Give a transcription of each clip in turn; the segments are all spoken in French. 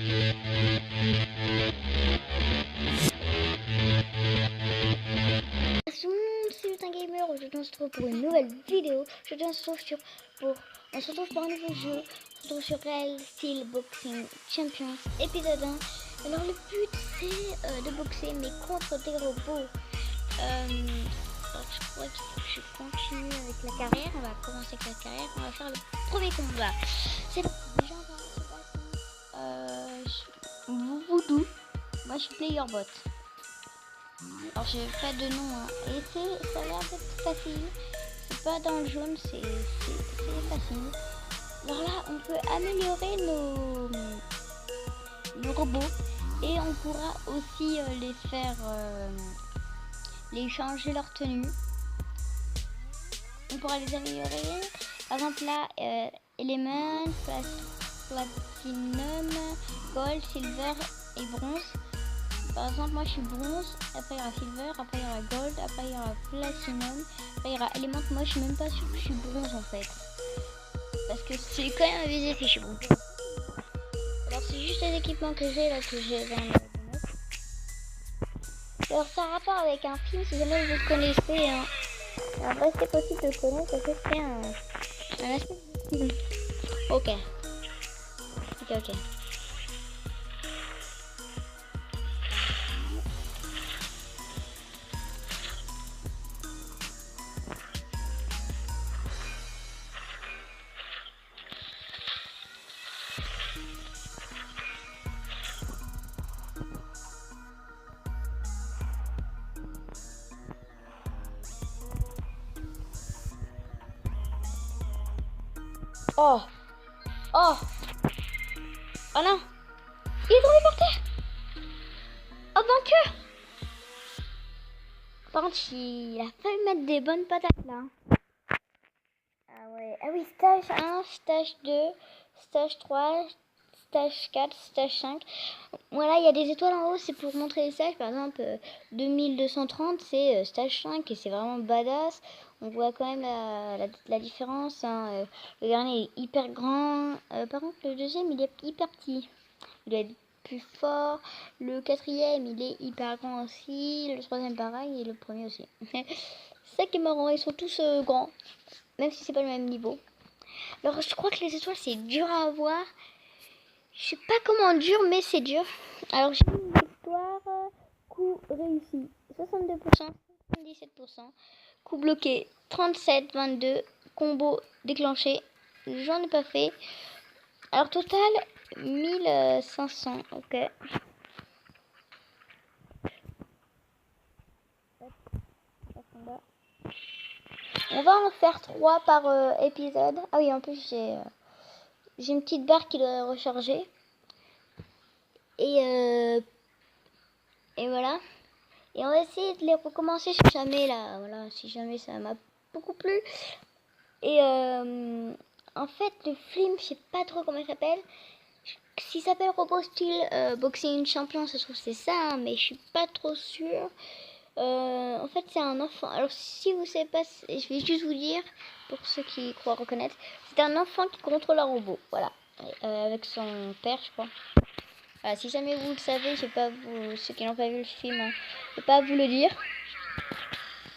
C'est Lutin Gamer, aujourd'hui on se retrouve pour une nouvelle vidéo. Aujourd'hui on se retrouve pour un nouveau jeu. On se retrouve sur Real Steel Boxing Champions épisode 1. Alors le but c'est de boxer mais contre des robots. Alors je crois qu'il faut que je continue avec la carrière. On va commencer avec la carrière. On va faire le premier combat. C'est déjà on va se battre. Voodoo. Moi je suis Playerbot. Alors j'ai pas de nom hein. Et ça a l'air d'être facile. C'est pas dans le jaune, c'est facile. Alors là on peut améliorer nos robots. Et on pourra aussi les faire les changer leur tenue. On pourra les améliorer. Par exemple là Element, Platinum, Gold, Silver et Bronze. Par exemple, moi je suis bronze, après il y aura silver, après il y aura gold, après il y aura platinum, après il y aura élément. Moi je suis même pas sûre que je suis bronze en fait. Parce que c'est quand même avisé si je suis bronze. Alors c'est juste les équipements que j'ai là que j'ai dans le mettre. Alors ça a rapport avec un film si jamais vous le connaissez. Hein. En vrai c'est possible de le connaître parce que c'est un aspect de film. Ok. Oh non, il est tombé par terre. Oh vainqueur. Par contre il a fallu mettre des bonnes patates là. Ah ouais, ah oui, stage 1, stage 2, stage 3, stage 4, stage 5. Voilà, il y a des étoiles en haut, c'est pour montrer les stages. Par exemple, 2230, c'est stage 5 et c'est vraiment badass. On voit quand même la différence. Hein. Le dernier est hyper grand. Par contre, le deuxième, il est hyper petit. Il doit être plus fort. Le quatrième, il est hyper grand aussi. Le troisième, pareil. Et le premier aussi. C'est ça qui est marrant, ils sont tous grands. Même si c'est pas le même niveau. Alors je crois que les étoiles c'est dur à avoir. Je sais pas comment dur mais c'est dur. Alors j'ai une victoire. Coup réussi 62%, 77%. Coup bloqué 37, 22. Combo déclenché. J'en ai pas fait. Alors total 1500. Ok. On va en faire 3 par épisode. Ah oui en plus j'ai une petite barre qui doit recharger. Et voilà. Et on va essayer de les recommencer si jamais là, voilà, si jamais ça m'a beaucoup plu. Et en fait, le film, je sais pas trop comment il s'appelle. S'il s'appelle Robot Steel Boxing Champion, ça se trouve c'est ça, hein, mais je suis pas trop sûre. En fait, c'est un enfant. Alors, si vous savez pas, je vais juste vous dire, pour ceux qui croient reconnaître, c'est un enfant qui contrôle un robot. Voilà, avec son père, je crois. Voilà, si jamais vous le savez, je vais pas vous, ceux qui n'ont pas vu le film, hein, je vais pas vous le dire.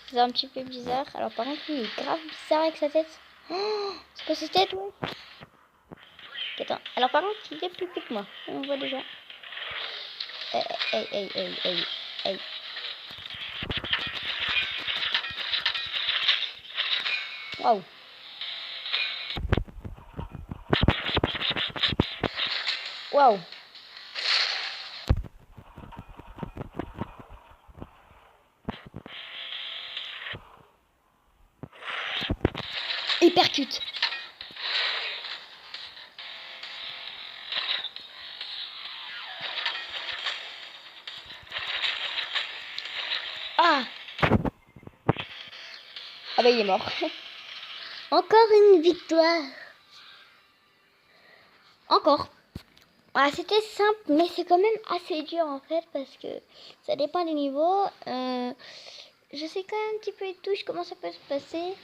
C'est un petit peu bizarre. Alors, par contre, lui, il est grave bizarre avec sa tête. Oh, c'est quoi cette tête, ouais? Attends. Alors, par contre, il est plus petit que moi. On voit déjà. Hey. Waouh. Waouh. Hypercute. Ah. Ah bah il est mort. Encore une victoire. Encore. Ah, c'était simple, mais c'est quand même assez dur en fait parce que ça dépend des niveaux. Je sais quand même un petit peu les touches, comment ça peut se passer.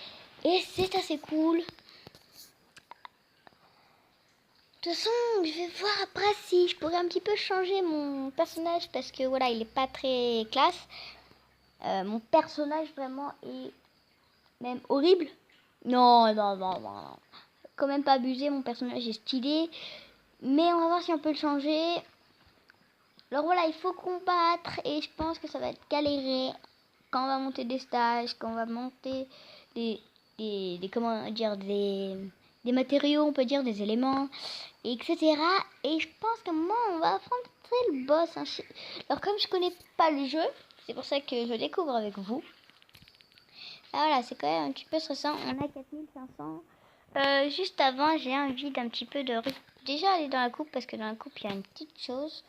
Et c'est assez cool. toute façon, je vais voir après si je pourrais un petit peu changer mon personnage parce que voilà, il est pas très classe. Mon personnage vraiment est même horrible. Non, non, non, non, non. Quand même pas abusé, mon personnage est stylé. Mais on va voir si on peut le changer. Alors voilà, il faut combattre et je pense que ça va être galéré quand on va monter des stages, quand on va monter comment dire, des matériaux, on peut dire des éléments, etc. Et je pense qu'à un moment, on va affronter le boss. Hein. Alors comme je connais pas le jeu, c'est pour ça que je découvre avec vous. Ah, voilà, c'est quand même un petit peu stressant. On a 4500. Juste avant, j'ai envie d'un petit peu de... Déjà aller dans la coupe, parce que dans la coupe, il y a une petite chose.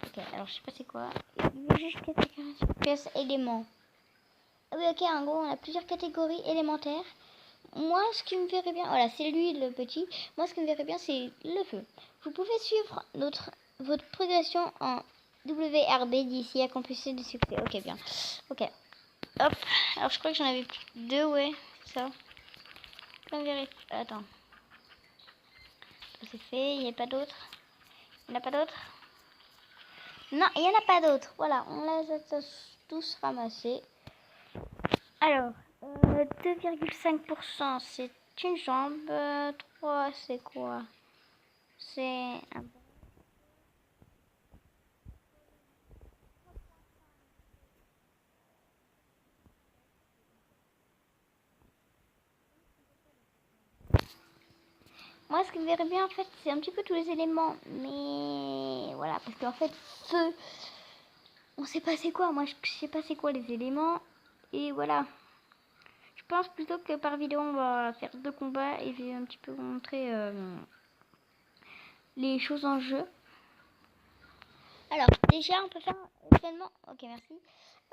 Ok, alors je sais pas c'est quoi. Il y a juste catégories éléments. Ah oui, ok, en gros, on a plusieurs catégories élémentaires. Moi, ce qui me verrait bien... Voilà, c'est lui, le petit. Moi, ce qui me verrait bien, c'est le feu. Vous pouvez suivre votre progression en WRB d'ici accomplissez des succès. Ok, bien. Ok. Hop, alors je crois que j'en avais plus que 2, ouais, c'est ça. Plein vérifier. Attends. C'est fait, il n'y a pas d'autres. Il n'y en a pas d'autres. Non, il n'y en a pas d'autres. Voilà, on les a tous ramassés. Alors, 2,5% c'est une jambe. 3 c'est quoi? C'est un... Moi, ce que je verrais bien, en fait, c'est un petit peu tous les éléments. Mais voilà, parce qu'en fait, feu, on sait pas c'est quoi. Moi, je sais pas c'est quoi les éléments. Et voilà. Je pense plutôt que par vidéo, on va faire 2 combats et je vais un petit peu vous montrer les choses en jeu. Alors, déjà, on peut faire éventuellement... Ok, merci.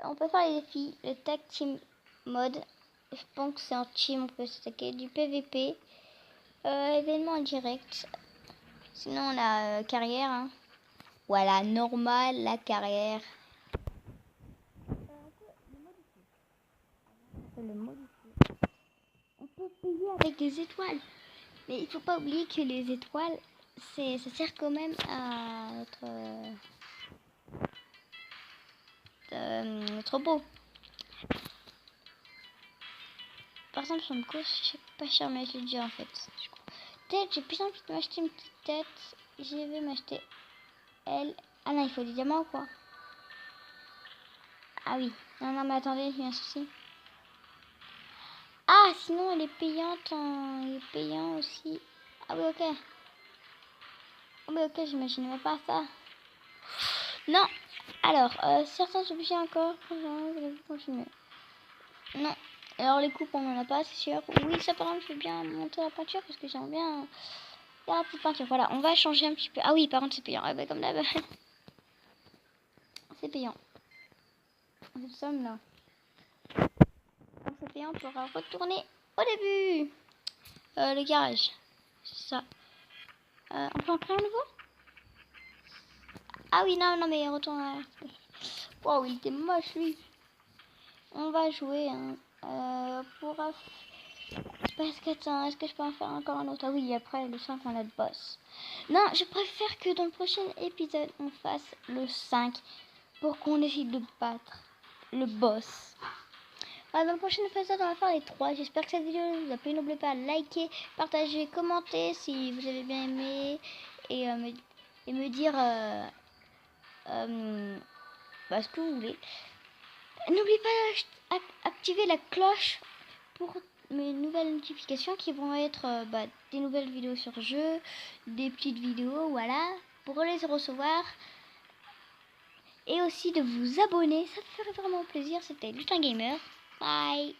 On peut faire les défis. Le tag team mode. Je pense que c'est en team, on peut s'attaquer. Du PVP. Événement en direct. Sinon, on a carrière. Hein. Voilà, normal, la carrière. Le modifier. On peut payer avec des étoiles. Mais il faut pas oublier que les étoiles, ça sert quand même à notre beau. Par exemple, sur une course, je sais pas cher, mais je l'ai dit en fait. Peut-être, j'ai plus envie de m'acheter une petite tête. Je vais m'acheter elle. Ah non, il faut des diamants ou quoi? Ah oui. Non, non, mais attendez, il y a un souci. Ah, sinon, elle est payante. Il est payant aussi. Ah oui, ok. Ah oui, ok, j'imaginais même pas ça. Non. Alors, certains objets encore. Vous continuer. Non. Alors, les coupes, on en a pas, c'est sûr. Oui, ça, par exemple, je vais bien monter la peinture parce que j'aime bien faire la petite peinture. Voilà, on va changer un petit peu. Ah oui, par contre, c'est payant. Ah bah, comme d'hab. C'est payant. Cette somme là. Donc, c'est payant, on pourra retourner au début. Le garage. C'est ça. On peut en créer un nouveau? Ah oui, non, non, mais retourne à... Wow, il était moche, lui. On va jouer, hein. Parce que, attends, est-ce que je peux en faire encore un autre? Ah oui, après, le 5, on a le boss. Non, je préfère que dans le prochain épisode, on fasse le 5 pour qu'on essaye de battre le boss. Dans le prochain épisode, on va faire les 3. J'espère que cette vidéo vous a plu. N'oubliez pas de liker, partager, commenter si vous avez bien aimé et me dire ce que vous voulez. N'oubliez pas d'activer la cloche pour mes nouvelles notifications qui vont être des nouvelles vidéos sur jeu, des petites vidéos, voilà, pour les recevoir. Et aussi de vous abonner, ça me ferait vraiment plaisir. C'était Lutin Gamer. Bye.